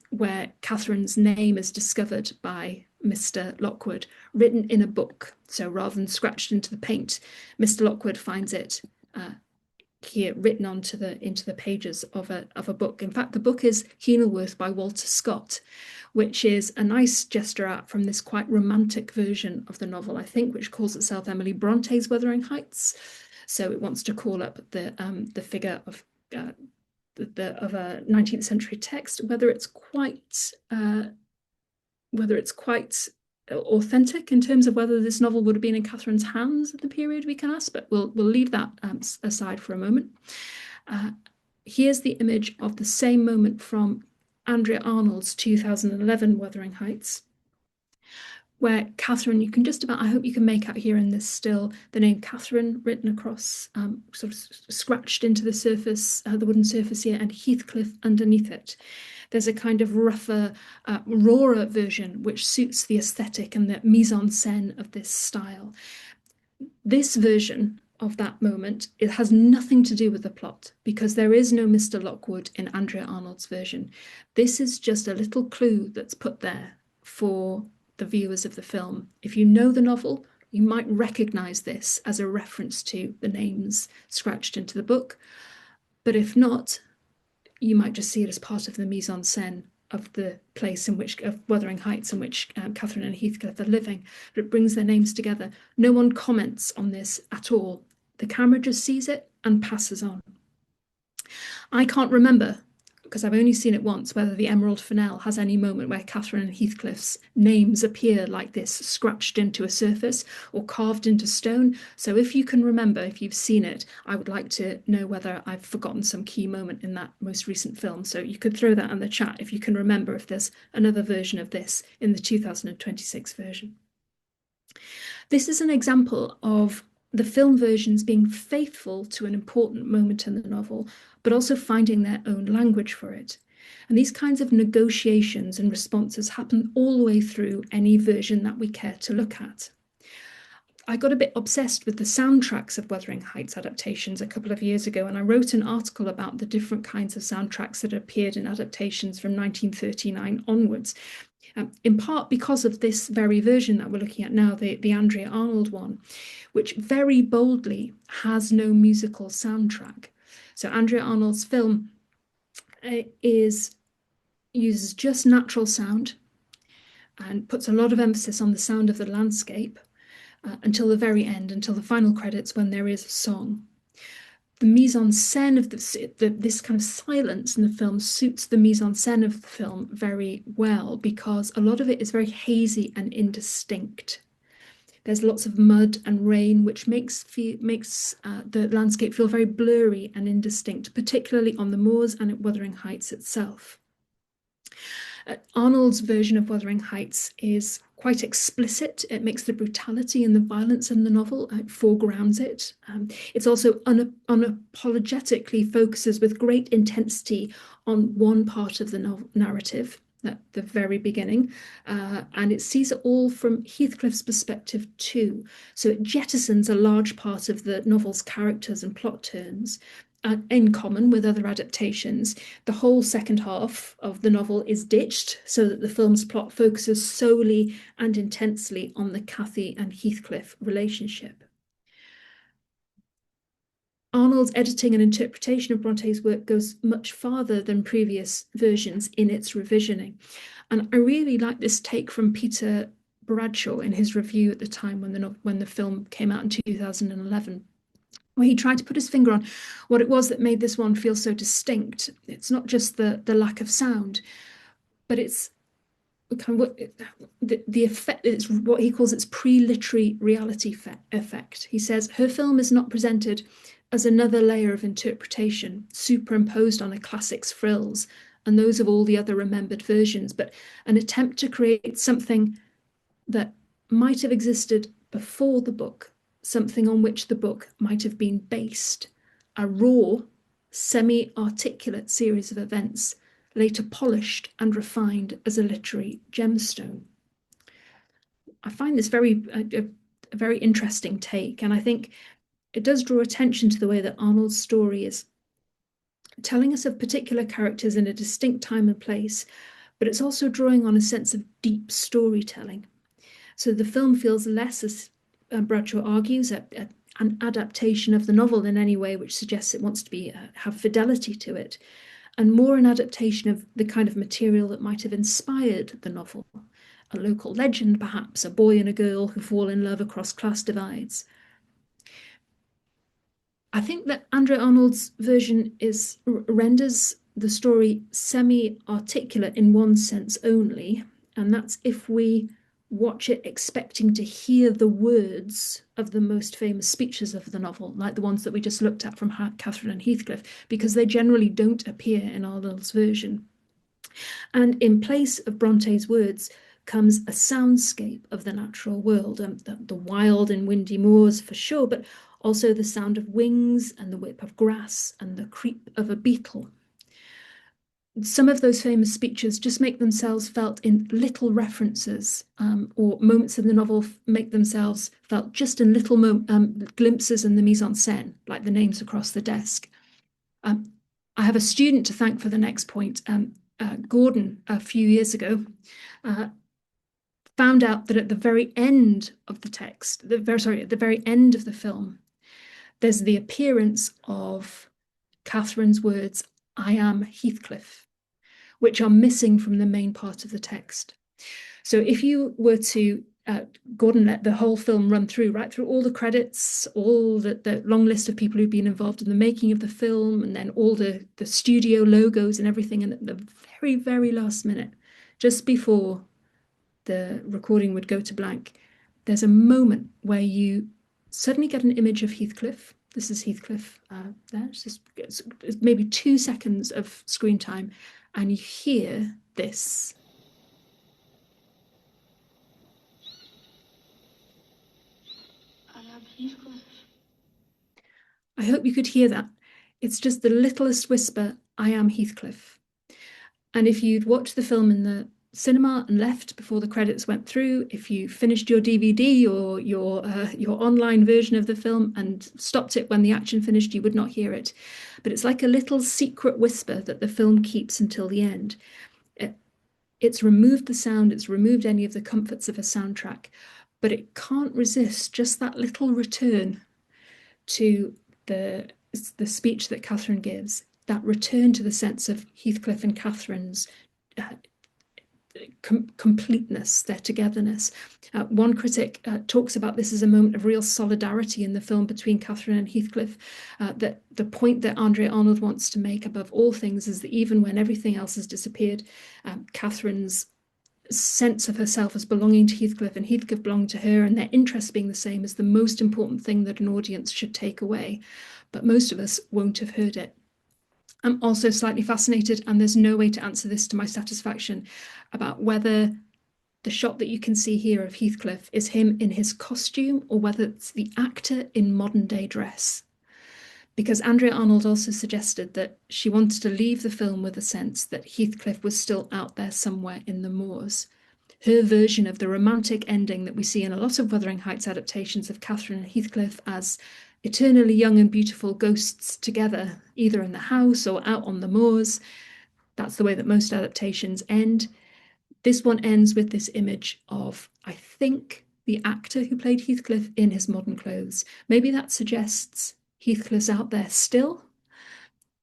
where Catherine's name is discovered by Mr. Lockwood, written in a book. So rather than scratched into the paint, Mr. Lockwood finds it here written into the pages of a book. In fact, the book is Kenilworth by Walter Scott, which is a nice gesture out from this quite romantic version of the novel, I think, which calls itself Emily Bronte's Wuthering Heights. So it wants to call up the figure of a 19th century text, whether it's quite authentic in terms of whether this novel would have been in Catherine's hands at the period, we can ask, but we'll leave that aside for a moment. Here's the image of the same moment from Andrea Arnold's 2011 Wuthering Heights, where Catherine, you can just about, I hope you can make out here in this still, the name Catherine written across, sort of scratched into the surface, the wooden surface here, and Heathcliff underneath it. There's a kind of rougher, rawer version which suits the aesthetic and the mise-en-scène of this style. This version of that moment, it has nothing to do with the plot because there is no Mr. Lockwood in Andrea Arnold's version. This is just a little clue that's put there for the viewers of the film. If you know the novel, you might recognize this as a reference to the names scratched into the book. But if not, you might just see it as part of the mise-en-scène of the place in which, of Wuthering Heights, in which Catherine and Heathcliff are living. But it brings their names together. No one comments on this at all. The camera just sees it and passes on. I can't remember, because I've only seen it once, whether the Emerald Fennell has any moment where Catherine and Heathcliff's names appear like this, scratched into a surface or carved into stone. So if you can remember, if you've seen it, I would like to know whether I've forgotten some key moment in that most recent film. So you could throw that in the chat if you can remember if there's another version of this in the 2026 version. This is an example of the film versions being faithful to an important moment in the novel, but also finding their own language for it. And these kinds of negotiations and responses happen all the way through any version that we care to look at. I got a bit obsessed with the soundtracks of Wuthering Heights adaptations a couple of years ago, and I wrote an article about the different kinds of soundtracks that appeared in adaptations from 1939 onwards. In part because of this very version that we're looking at now, the Andrea Arnold one, which very boldly has no musical soundtrack. So Andrea Arnold's film uses just natural sound and puts a lot of emphasis on the sound of the landscape until the very end, until the final credits, when there is a song. The mise en scène of this kind of silence in the film suits the mise en scène of the film very well, because a lot of it is very hazy and indistinct. There's lots of mud and rain, which makes the landscape feel very blurry and indistinct, particularly on the moors and at Wuthering Heights itself. Arnold's version of Wuthering Heights is quite explicit. It makes the brutality and the violence in the novel, it foregrounds it. It's also unapologetically focuses with great intensity on one part of the narrative at the very beginning, and it sees it all from Heathcliff's perspective too. So it jettisons a large part of the novel's characters and plot turns. In common with other adaptations, the whole second half of the novel is ditched so that the film's plot focuses solely and intensely on the Cathy and Heathcliff relationship. Arnold's editing and interpretation of Bronte's work goes much farther than previous versions in its revisioning. And I really like this take from Peter Bradshaw in his review at the time when the film came out in 2011. Where he tried to put his finger on what it was that made this one feel so distinct. It's not just the lack of sound, but it's kind of the effect. It's what he calls its pre-literary reality effect. He says her film is not presented as another layer of interpretation superimposed on a classic's frills and those of all the other remembered versions, but an attempt to create something that might have existed before the book, something on which the book might have been based, a raw, semi-articulate series of events, later polished and refined as a literary gemstone. I find this a very interesting take, and I think it does draw attention to the way that Arnold's story is telling us of particular characters in a distinct time and place, but it's also drawing on a sense of deep storytelling. So the film feels less, as Bradshaw argues, an adaptation of the novel in any way, which suggests it wants to have fidelity to it, and more an adaptation of the kind of material that might have inspired the novel. A local legend, perhaps, a boy and a girl who fall in love across class divides. I think that Andrea Arnold's version renders the story semi-articulate in one sense only, and that's if we watch it expecting to hear the words of the most famous speeches of the novel, like the ones that we just looked at from Catherine and Heathcliff, because they generally don't appear in Arnold's version. And in place of Bronte's words comes a soundscape of the natural world, the wild and windy moors for sure, but also the sound of wings and the whip of grass and the creep of a beetle. Some of those famous speeches just make themselves felt in little references, or moments in the novel make themselves felt just in little glimpses in the mise en scène, like the names across the desk. I have a student to thank for the next point. Gordon, a few years ago, found out that at the very end of the text, at the very end of the film, there's the appearance of Catherine's words, "I am Heathcliff," which are missing from the main part of the text. So if you were to, Gordon let the whole film run through, right through all the credits, all the long list of people who've been involved in the making of the film, and then all the studio logos and everything. And at the very, very last minute, just before the recording would go to blank, there's a moment where you suddenly get an image of Heathcliff. This is Heathcliff there. It's maybe 2 seconds of screen time, and you hear this. I am Heathcliff. I hope you could hear that. It's just the littlest whisper, I am Heathcliff. And if you'd watched the film in the cinema and left before the credits went through, if you finished your DVD or your online version of the film and stopped it when the action finished, you would not hear it. But it's like a little secret whisper that the film keeps until the end. It's removed the sound, it's removed any of the comforts of a soundtrack, but it can't resist just that little return to the speech that Catherine gives, that return to the sense of Heathcliff and Catherine's completeness, their togetherness. One critic talks about this as a moment of real solidarity in the film between Catherine and Heathcliff, that the point that Andrea Arnold wants to make above all things is that even when everything else has disappeared, Catherine's sense of herself as belonging to Heathcliff and Heathcliff belonging to her and their interests being the same is the most important thing that an audience should take away. But most of us won't have heard it. I'm also slightly fascinated, and there's no way to answer this to my satisfaction, about whether the shot that you can see here of Heathcliff is him in his costume or whether it's the actor in modern day dress. Because Andrea Arnold also suggested that she wanted to leave the film with a sense that Heathcliff was still out there somewhere in the moors. Her version of the romantic ending that we see in a lot of Wuthering Heights adaptations of Catherine and Heathcliff as eternally young and beautiful ghosts together, either in the house or out on the moors. That's the way that most adaptations end. This one ends with this image of, I think, the actor who played Heathcliff in his modern clothes. Maybe that suggests Heathcliff's out there still.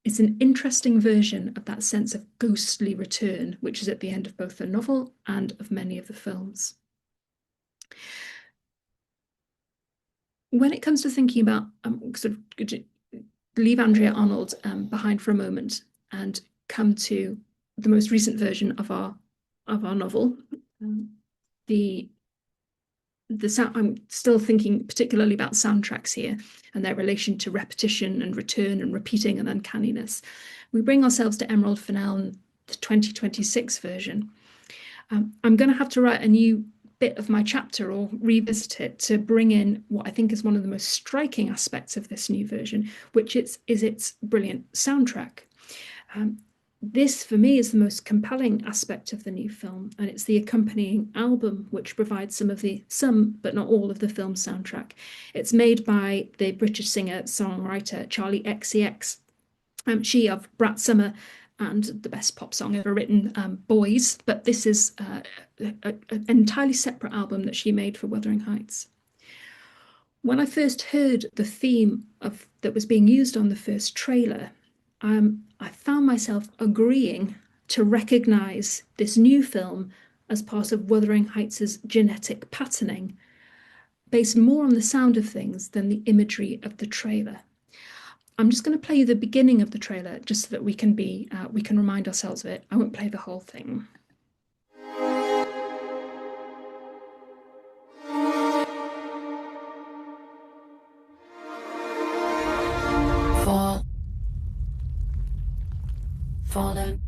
It's an interesting version of that sense of ghostly return, which is at the end of both the novel and of many of the films. When it comes to thinking about sort of leave Andrea Arnold behind for a moment and come to the most recent version of our novel, the sound, I'm still thinking particularly about soundtracks here and their relation to repetition and return and repeating and uncanniness. We bring ourselves to Emerald Fennell and the 2026 version. I'm going to have to write a new bit of my chapter or revisit it to bring in what I think is one of the most striking aspects of this new version, which is its brilliant soundtrack. This, for me, is the most compelling aspect of the new film, and it's the accompanying album which provides some, but not all, of the film soundtrack. It's made by the British singer-songwriter Charlie XCX. She of Brat Summer and the best pop song ever written, Boys, but this is an entirely separate album that she made for Wuthering Heights. When I first heard the theme that was being used on the first trailer, I found myself agreeing to recognise this new film as part of Wuthering Heights' genetic patterning, based more on the sound of things than the imagery of the trailer. I'm just going to play you the beginning of the trailer just so that we can remind ourselves of it. I won't play the whole thing. Fallen.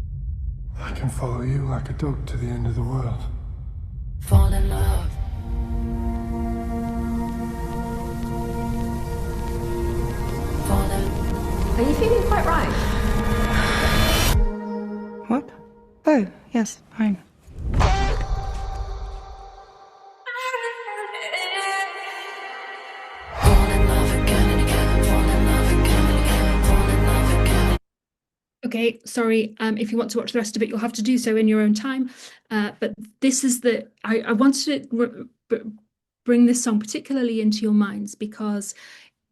I can follow you like a dog to the end of the world. Fall in love. Fallen. Are you feeling quite right? What? Oh, yes, fine. Okay, sorry, if you want to watch the rest of it, you'll have to do so in your own time. But this is I wanted to bring this song particularly into your minds because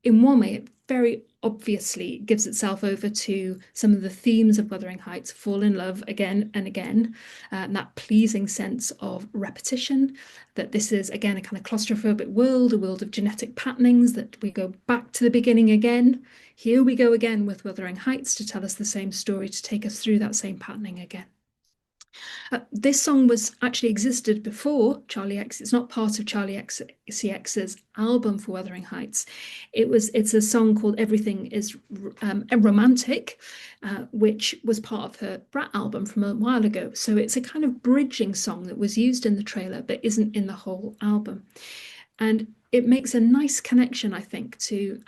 in one way, it very obviously gives itself over to some of the themes of Wuthering Heights, fall in love again and again, and that pleasing sense of repetition, that this is, again, a kind of claustrophobic world, a world of genetic patternings, that we go back to the beginning again. Here we go again with Wuthering Heights to tell us the same story, to take us through that same patterning again. This song was actually existed before Charlie X. It's not part of Charlie XCX's album for Wuthering Heights. It's a song called Everything is Romantic, which was part of her Brat album from a while ago. So it's a kind of bridging song that was used in the trailer but isn't in the whole album. And it makes a nice connection, I think, to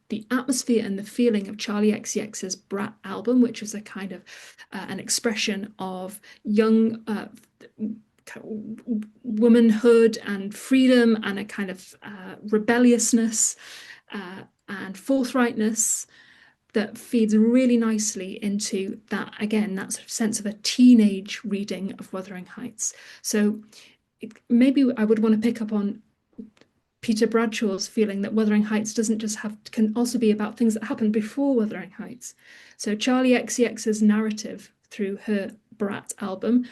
the atmosphere and the feeling of Charlie XCX's Brat album, which was a kind of an expression of young womanhood and freedom and a kind of rebelliousness and forthrightness that feeds really nicely into that, again, that sort of sense of a teenage reading of Wuthering Heights. So maybe I would want to pick up on Peter Bradshaw's feeling that Wuthering Heights doesn't just can also be about things that happened before Wuthering Heights. So Charlie XCX's narrative through her Brat album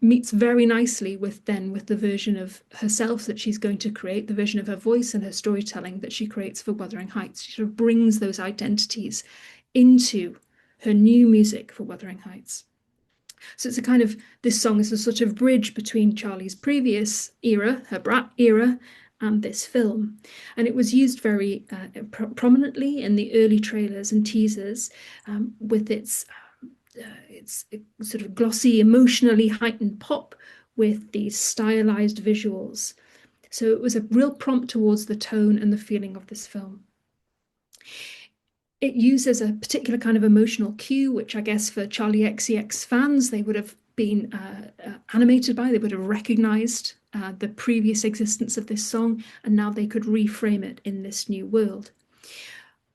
meets very nicely with the version of herself that she's going to create, the version of her voice and her storytelling that she creates for Wuthering Heights. She sort of brings those identities into her new music for Wuthering Heights. So it's a kind of, this song is a sort of bridge between Charlie's previous era, her Brat era, and this film. And it was used very prominently in the early trailers and teasers with its sort of glossy, emotionally heightened pop with these stylized visuals. So it was a real prompt towards the tone and the feeling of this film. It uses a particular kind of emotional cue, which I guess for Charlie XCX fans, they would have been animated by, they would have recognized the previous existence of this song, and now they could reframe it in this new world.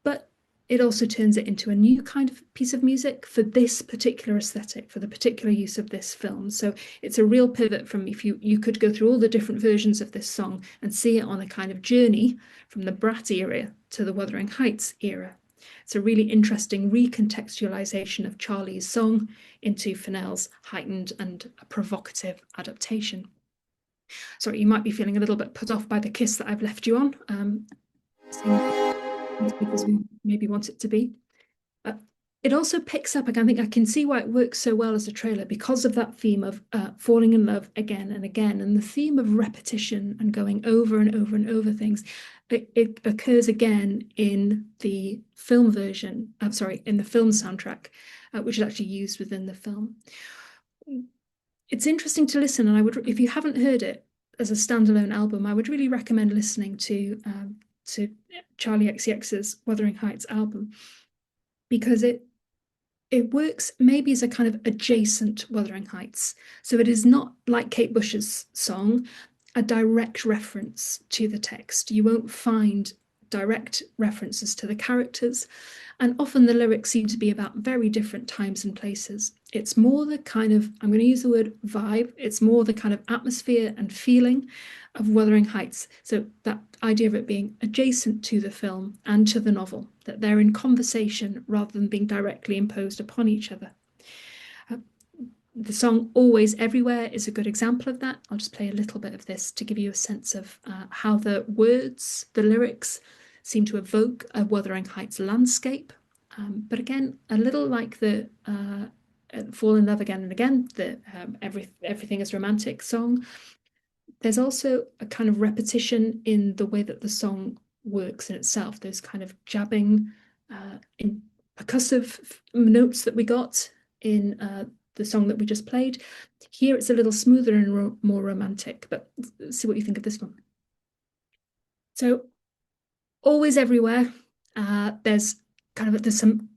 But it also turns it into a new kind of piece of music for this particular aesthetic, for the particular use of this film. So it's a real pivot from, if you could go through all the different versions of this song and see it on a kind of journey from the Brat era to the Wuthering Heights era. It's a really interesting recontextualization of Charlie's song into Fennell's heightened and provocative adaptation. Sorry, you might be feeling a little bit put off by the kiss that I've left you on. Because we maybe want it to be. It also picks up, I think I can see why it works so well as a trailer, because of that theme of falling in love again and again, and the theme of repetition and going over and over and over things. It occurs again in the film version, in the film soundtrack, which is actually used within the film. It's interesting to listen, and I would, if you haven't heard it as a standalone album, I would really recommend listening to Charlie XCX's Wuthering Heights album, because it works maybe as a kind of adjacent Wuthering Heights. So it is not like Kate Bush's song, a direct reference to the text. You won't find direct references to the characters, and often the lyrics seem to be about very different times and places. It's more the kind of, I'm going to use the word vibe, it's more the kind of atmosphere and feeling of Wuthering Heights. So that idea of it being adjacent to the film and to the novel, that they're in conversation rather than being directly imposed upon each other. The song Always Everywhere is a good example of that. I'll just play a little bit of this to give you a sense of how the words, the lyrics, seem to evoke a Wuthering Heights landscape. But again, a little like the Fall in Love Again and Again, the Everything is Romantic song. There's also a kind of repetition in the way that the song works in itself. Those kind of jabbing, in percussive notes that we got in the song that we just played. Here it's a little smoother and more romantic, but let's see what you think of this one. So Always Everywhere, there's some,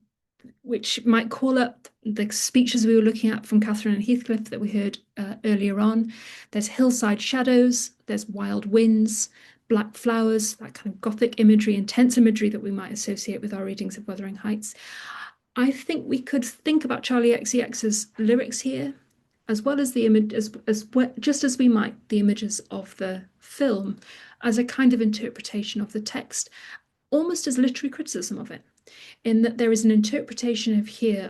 which might call up the speeches we were looking at from Catherine and Heathcliff that we heard earlier on. There's hillside shadows, there's wild winds, black flowers, that kind of gothic imagery, intense imagery that we might associate with our readings of Wuthering Heights. I think we could think about Charlie XCX's lyrics here, as well as the image, just as we might the images of the film, as a kind of interpretation of the text, almost as literary criticism of it, in that there is an interpretation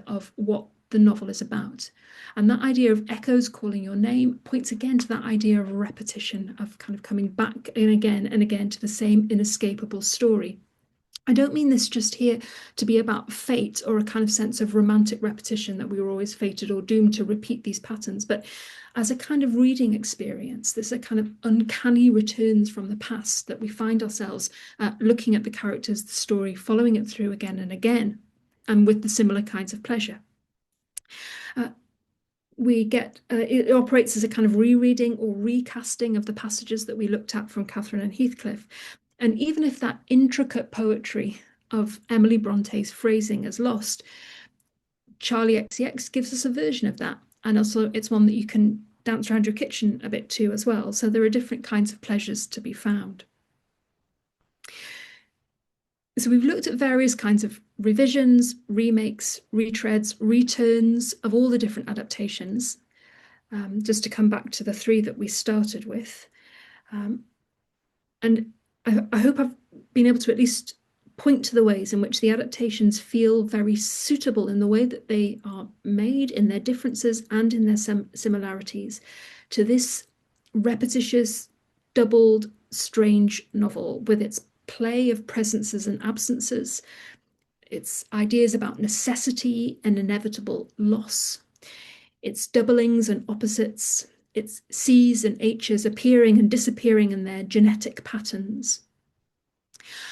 of what the novel is about. And that idea of echoes calling your name points again to that idea of repetition, of kind of coming back and again to the same inescapable story. I don't mean this just here to be about fate or a kind of sense of romantic repetition, that we were always fated or doomed to repeat these patterns, but as a kind of reading experience. There's a kind of uncanny returns from the past, that we find ourselves looking at the characters, the story, following it through again and again, and with the similar kinds of pleasure. we get it operates as a kind of rereading or recasting of the passages that we looked at from Catherine and Heathcliff. And even if that intricate poetry of Emily Bronte's phrasing is lost, Charlie XCX gives us a version of that. And also it's one that you can dance around your kitchen a bit too as well. So there are different kinds of pleasures to be found. So we've looked at various kinds of revisions, remakes, retreads, returns of all the different adaptations. Just to come back to the three that we started with. And I hope I've been able to at least point to the ways in which the adaptations feel very suitable in the way that they are made, in their differences and in their similarities, to this repetitious, doubled, strange novel with its play of presences and absences, its ideas about necessity and inevitable loss, its doublings and opposites, its C's and H's appearing and disappearing in their genetic patterns.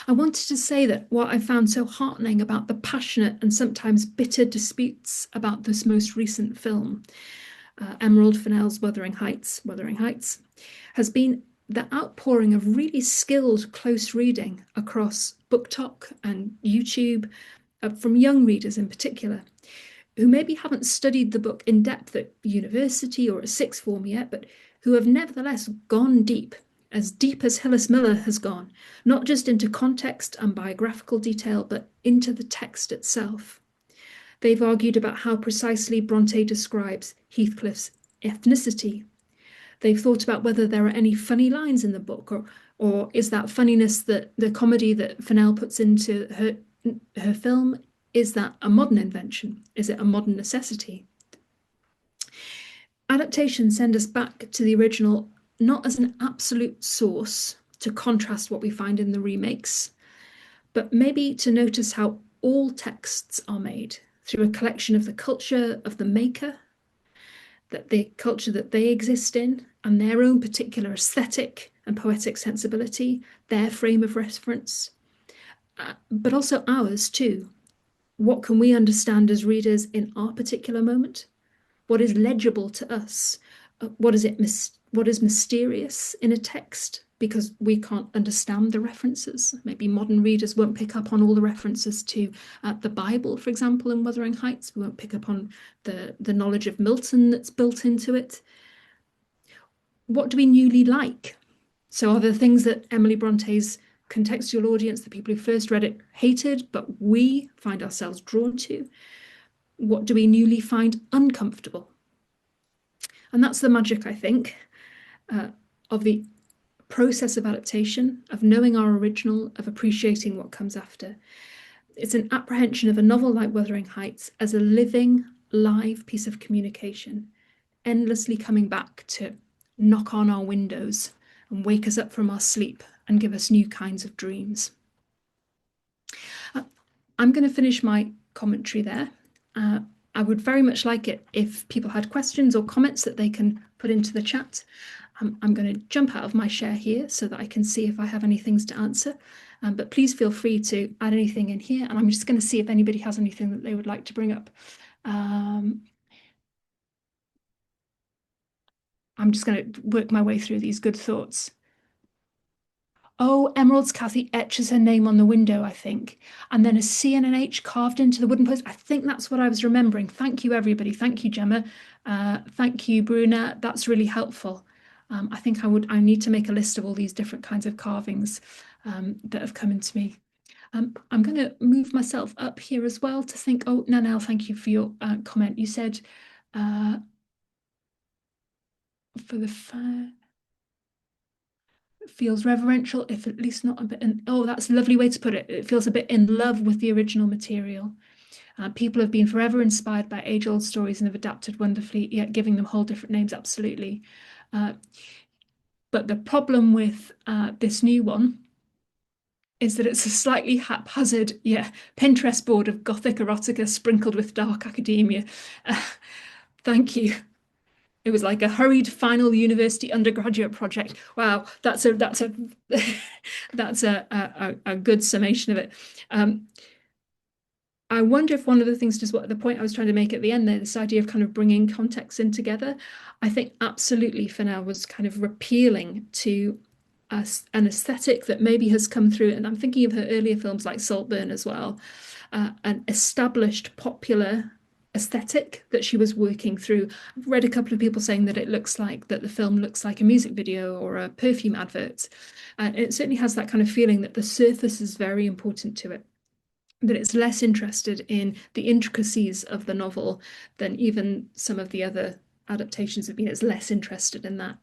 I wanted to say that what I found so heartening about the passionate and sometimes bitter disputes about this most recent film, Emerald Fennell's Wuthering Heights, has been the outpouring of really skilled close reading across BookTok and YouTube, from young readers in particular, who maybe haven't studied the book in depth at university or at sixth form yet, but who have nevertheless gone deep as Hillis Miller has gone, not just into context and biographical detail, but into the text itself. They've argued about how precisely Brontë describes Heathcliff's ethnicity. They've thought about whether there are any funny lines in the book, or is that funniness that the comedy that Fennell puts into her film, is that a modern invention? Is it a modern necessity? Adaptations send us back to the original, not as an absolute source to contrast what we find in the remakes, but maybe to notice how all texts are made through a collection of the culture of the maker, that the culture that they exist in, and their own particular aesthetic and poetic sensibility, their frame of reference, but also ours too. What can we understand as readers in our particular moment? What is legible to us? What is mysterious in a text because we can't understand the references? Maybe modern readers won't pick up on all the references to the Bible, for example, in Wuthering Heights. We won't pick up on the knowledge of Milton that's built into it. What do we newly like? So are there things that Emily Bronte's contextual audience, the people who first read it, hated, but we find ourselves drawn to? What do we newly find uncomfortable? And that's the magic, I think, of the process of adaptation, of knowing our original, of appreciating what comes after. It's an apprehension of a novel like Wuthering Heights as a living, live piece of communication, endlessly coming back to knock on our windows and wake us up from our sleep and give us new kinds of dreams. I'm going to finish my commentary there. I would very much like it if people had questions or comments that they can put into the chat. I'm going to jump out of my share here so that I can see if I have any things to answer. But please feel free to add anything in here. And I'm just going to see if anybody has anything that they would like to bring up. I'm just going to work my way through these good thoughts. Oh, Emerald's Kathy etches her name on the window, I think. And then a C and an H carved into the wooden post. I think that's what I was remembering. Thank you, everybody. Thank you, Gemma. Thank you, Bruna. That's really helpful. I think I need to make a list of all these different kinds of carvings that have come into me. I'm going to move myself up here as well to think, oh, Nanelle, thank you for your comment. You said for the fair, feels reverential, if at least not a bit oh, that's a lovely way to put it. It feels a bit in love with the original material. People have been forever inspired by age-old stories and have adapted wonderfully, yet giving them whole different names, absolutely. But the problem with this new one is that it's a slightly haphazard, Pinterest board of gothic erotica sprinkled with dark academia. Thank you. It was like a hurried final university undergraduate project. Wow, that's a good summation of it. I wonder if one of the things, just what the point I was trying to make at the end there, this idea of kind of bringing context in together, I think absolutely Fennell was kind of appealing to us an aesthetic that maybe has come through, and I'm thinking of her earlier films like Saltburn as well, an established popular aesthetic that she was working through. I've read a couple of people saying that the film looks like a music video or a perfume advert. And it certainly has that kind of feeling that the surface is very important to it, that it's less interested in the intricacies of the novel than even some of the other adaptations have been. It's less interested in that.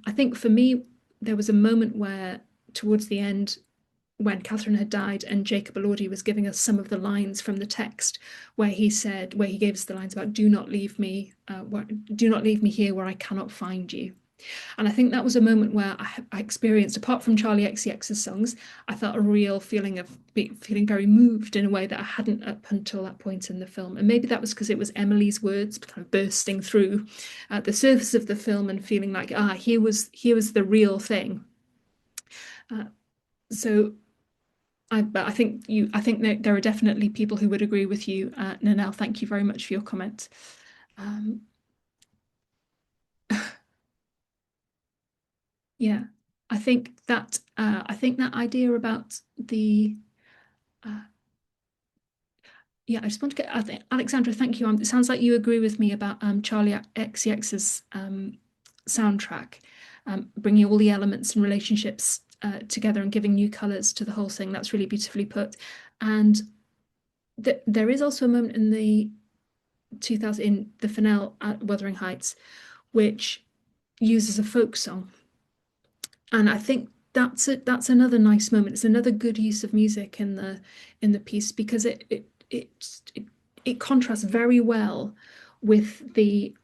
I think for me, there was a moment where, towards the end, when Catherine had died and Jacob Elordi was giving us some of the lines from the text, where he gave us the lines about "Do not leave me, do not leave me here where I cannot find you." And I think that was a moment where I experienced, apart from Charlie XCX's songs, I felt a real feeling of feeling very moved in a way that I hadn't up until that point in the film. And maybe that was because it was Emily's words kind of bursting through the surface of the film and feeling like, here was the real thing. So I think that there are definitely people who would agree with you, Nanelle. Thank you very much for your comment. Yeah, I think that idea about the I just want to get, I think, Alexandra, thank you. It sounds like you agree with me about Charlie XCX's soundtrack, bringing all the elements and relationships together and giving new colors to the whole thing. That's really beautifully put. And there is also a moment in the Fennell Wuthering Heights, which uses a folk song, and I think that's another nice moment. It's another good use of music in the piece, because it contrasts very well with the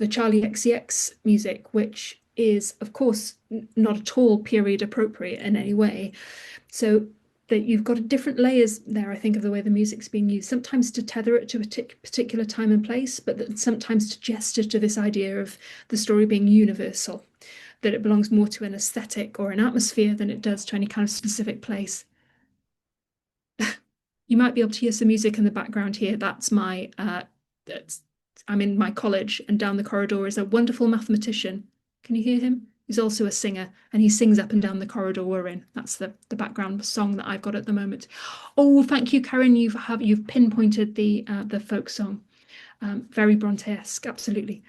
Charlie XCX music, which is, of course, not at all period appropriate in any way. So that you've got different layers there, I think, of the way the music's being used, sometimes to tether it to a particular time and place, but sometimes to gesture to this idea of the story being universal, that it belongs more to an aesthetic or an atmosphere than it does to any kind of specific place. You might be able to hear some music in the background here. I'm in my college, and down the corridor is a wonderful mathematician. Can you hear him? He's also a singer, and he sings up and down the corridor we're in. That's the background song that I've got at the moment. Oh, thank you, Karen. You've pinpointed the folk song. Very Brontë-esque, absolutely.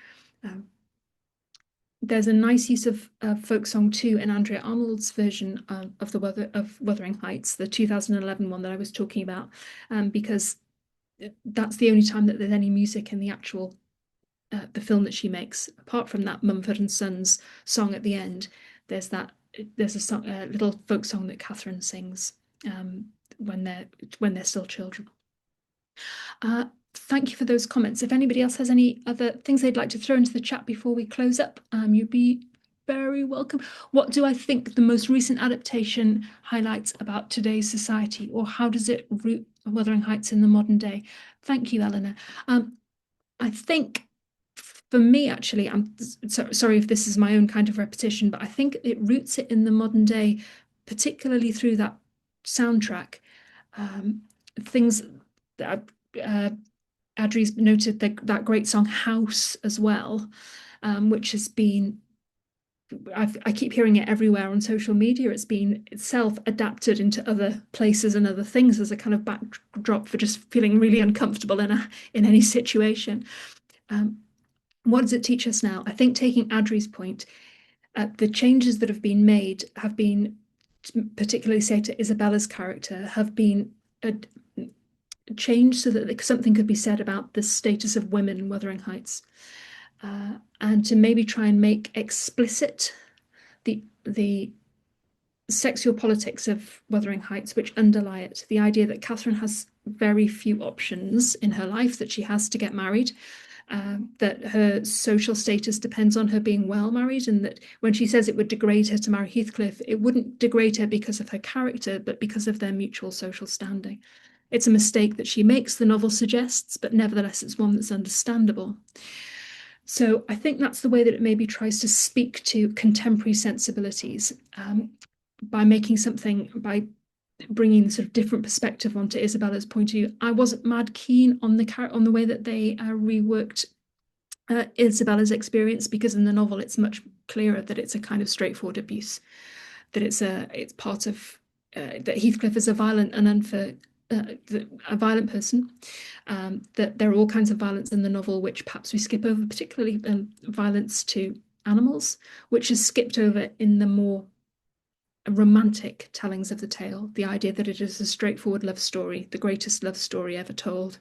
There's a nice use of folk song too in Andrea Arnold's version of Wuthering Heights, the 2011 one that I was talking about, because that's the only time that there's any music in the actual the film that she makes. Apart from that Mumford and Sons song at the end, there's a little folk song that Catherine sings when they're still children. Thank you for those comments. If anybody else has any other things they'd like to throw into the chat before we close up, you'd be very welcome. What do I think the most recent adaptation highlights about today's society, or how does it root Wuthering Heights in the modern day? Thank you, Eleanor. I think for me, actually, I'm sorry if this is my own kind of repetition, but I think it roots it in the modern day, particularly through that soundtrack. Things that Adri's noted that great song House as well, which has been, I keep hearing it everywhere on social media. It's been itself adapted into other places and other things as a kind of backdrop for just feeling really uncomfortable in any situation. What does it teach us now? I think, taking Adri's point, the changes that have been made have been, particularly say to Isabella's character, have been changed so that something could be said about the status of women in Wuthering Heights, and to maybe try and make explicit the sexual politics of Wuthering Heights, which underlie it. The idea that Catherine has very few options in her life, that she has to get married, that her social status depends on her being well married, and that when she says it would degrade her to marry Heathcliff, it wouldn't degrade her because of her character, but because of their mutual social standing. It's a mistake that she makes, the novel suggests, but nevertheless it's one that's understandable. So I think that's the way that it maybe tries to speak to contemporary sensibilities, by making something, by bringing sort of different perspective onto Isabella's point of view. I wasn't mad keen on the way that they reworked Isabella's experience, because in the novel it's much clearer that it's a kind of straightforward abuse, that it's part of that Heathcliff is a violent and a violent person, that there are all kinds of violence in the novel which perhaps we skip over, particularly violence to animals, which is skipped over in the more romantic tellings of the tale. The idea that it is a straightforward love story, the greatest love story ever told,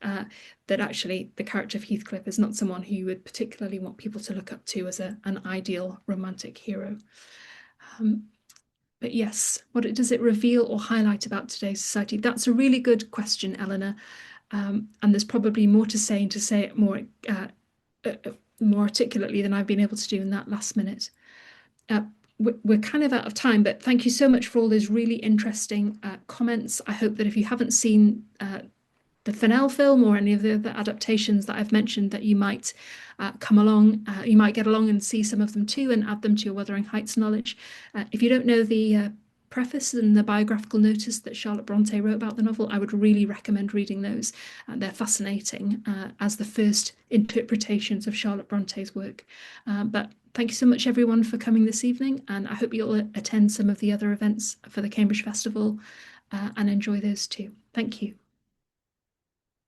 that actually the character of Heathcliff is not someone who you would particularly want people to look up to as an ideal romantic hero. But yes, what does it reveal or highlight about today's society? That's a really good question, Eleanor. And there's probably more to say, and to say it more articulately than I've been able to do in that last minute. We're kind of out of time, but thank you so much for all those really interesting comments. I hope that if you haven't seen the Fennell film or any of the other adaptations that I've mentioned, that you might come along, you might get along and see some of them too and add them to your Wuthering Heights knowledge. If you don't know the preface and the biographical notice that Charlotte Brontë wrote about the novel, I would really recommend reading those. They're fascinating as the first interpretations of Charlotte Bronté's work. But thank you so much, everyone, for coming this evening, and I hope you'll attend some of the other events for the Cambridge Festival and enjoy those too. Thank you.